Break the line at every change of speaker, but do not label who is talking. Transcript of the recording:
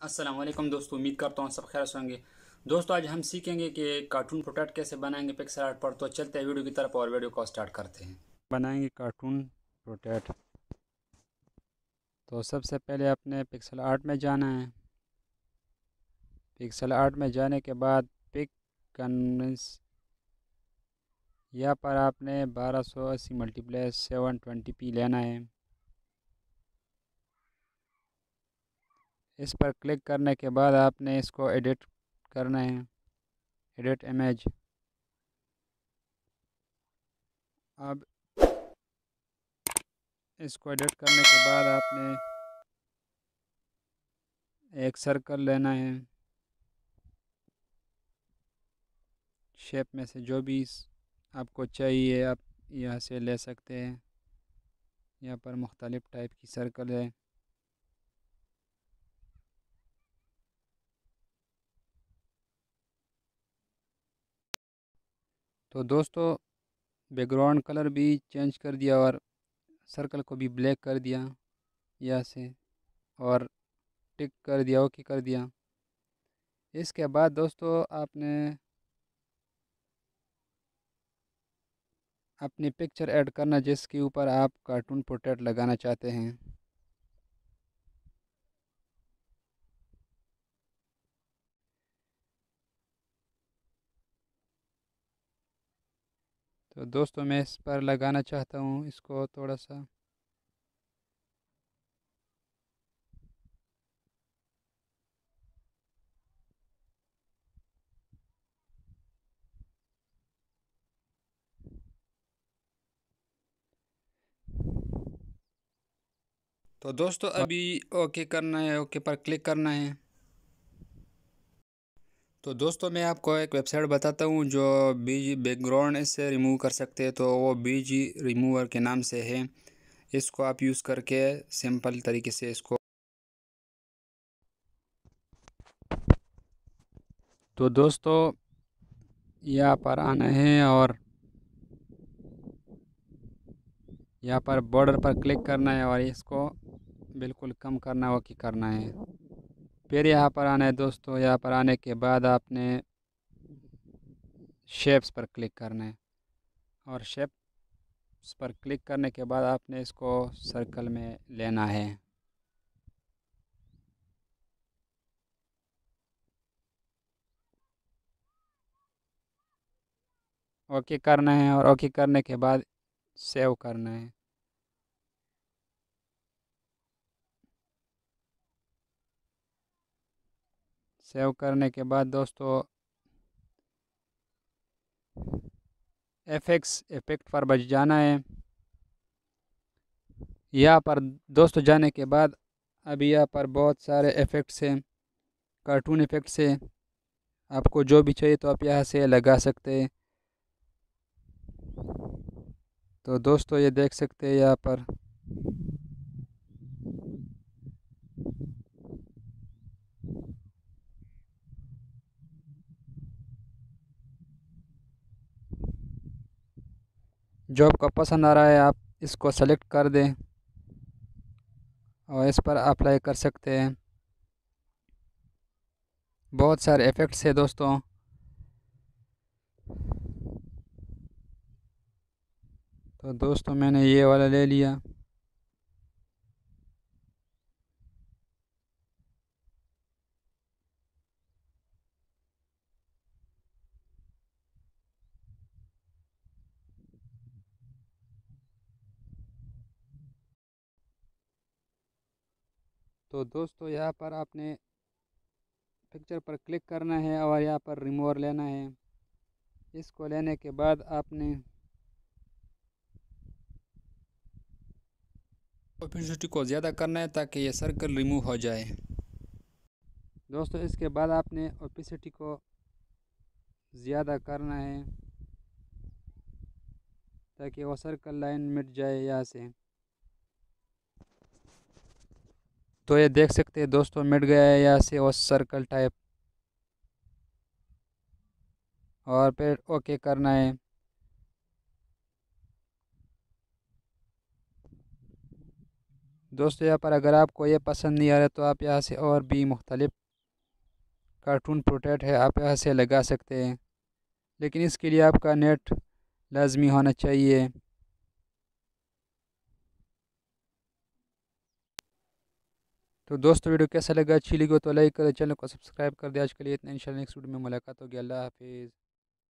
अस्सलाम वालेकुम दोस्तों, उम्मीद करता हूँ सब खैर से होंगे। दोस्तों आज हम सीखेंगे कि कार्टून प्रोडक्ट कैसे बनाएंगे पिक्सल आर्ट पर। तो चलते हैं वीडियो की तरफ और वीडियो को स्टार्ट करते हैं। बनाएंगे कार्टून प्रोडक्ट। तो सबसे पहले अपने पिक्सल आर्ट में जाना है। पिक्सल आर्ट में जाने के बाद पिक कन्वेंस यहाँ पर आपने 1280 मल्टीप्लाई 720p लेना है। इस पर क्लिक करने के बाद आपने इसको एडिट करना है, एडिट इमेज। अब इसको एडिट करने के बाद आपने एक सर्कल लेना है। शेप में से जो भी आपको चाहिए आप यहाँ से ले सकते हैं। यहाँ पर मुख्तलिफ़ टाइप की सर्कल है। तो दोस्तों बैकग्राउंड कलर भी चेंज कर दिया और सर्कल को भी ब्लैक कर दिया यहाँ से, और टिक कर दिया, ओके कर दिया। इसके बाद दोस्तों आपने अपनी पिक्चर ऐड करना जिसके ऊपर आप कार्टून पोर्ट्रेट लगाना चाहते हैं। तो दोस्तों मैं इस पर लगाना चाहता हूँ इसको थोड़ा सा। तो दोस्तों अभी ओके करना है, ओके पर क्लिक करना है। तो दोस्तों मैं आपको एक वेबसाइट बताता हूँ जो बीजी बैकग्राउंड इससे रिमूव कर सकते हैं। तो वो बीजी रिमूवर के नाम से है। इसको आप यूज़ करके सिंपल तरीके से इसको। तो दोस्तों यहाँ पर आना है और यहाँ पर बॉर्डर पर क्लिक करना है और इसको बिल्कुल कम करना ओके करना है। फिर यहाँ पर आना है दोस्तों। यहाँ पर आने के बाद आपने शेप्स पर क्लिक करना है और शेप्स पर क्लिक करने के बाद आपने इसको सर्कल में लेना है, ओके करना है और ओके करने के बाद सेव करना है। सेव करने के बाद दोस्तों एफएक्स इफेक्ट पर बच जाना है। यहाँ पर दोस्तों जाने के बाद अभी यहाँ पर बहुत सारे इफ़ेक्ट्स हैं, कार्टून इफ़ेक्ट्स हैं। आपको जो भी चाहिए तो आप यहाँ से लगा सकते हैं। तो दोस्तों ये देख सकते हैं यहाँ पर जो आपको पसंद आ रहा है आप इसको सेलेक्ट कर दें और इस पर अप्लाई कर सकते हैं। बहुत सारे इफ़ेक्ट्स है दोस्तों। तो दोस्तों मैंने ये वाला ले लिया। तो दोस्तों यहाँ पर आपने पिक्चर पर क्लिक करना है और यहाँ पर रिमूवर लेना है। इसको लेने के बाद आपने ओपेसिटी को ज़्यादा करना है ताकि ये सर्कल रिमूव हो जाए। दोस्तों इसके बाद आपने ओपेसिटी को ज़्यादा करना है ताकि वो सर्कल लाइन मिट जाए यहाँ से। तो ये देख सकते हैं दोस्तों मिट गया है यहाँ से वो सर्कल टाइप। और फिर ओके करना है। दोस्तों यहाँ पर अगर आपको ये पसंद नहीं आ रहा तो आप यहाँ से और भी मुख्तलिफ कार्टून प्रोटेक्ट है आप यहाँ से लगा सकते हैं, लेकिन इसके लिए आपका नेट लाजमी होना चाहिए। तो दोस्तों वीडियो कैसा लगा, अच्छी लगी हो तो लाइक करें, चैनल को सब्सक्राइब कर दें। आज के लिए इतना, इंशाल्लाह नेक्स्ट वीडियो में मुलाकात होगी। अल्लाह हाफिज़।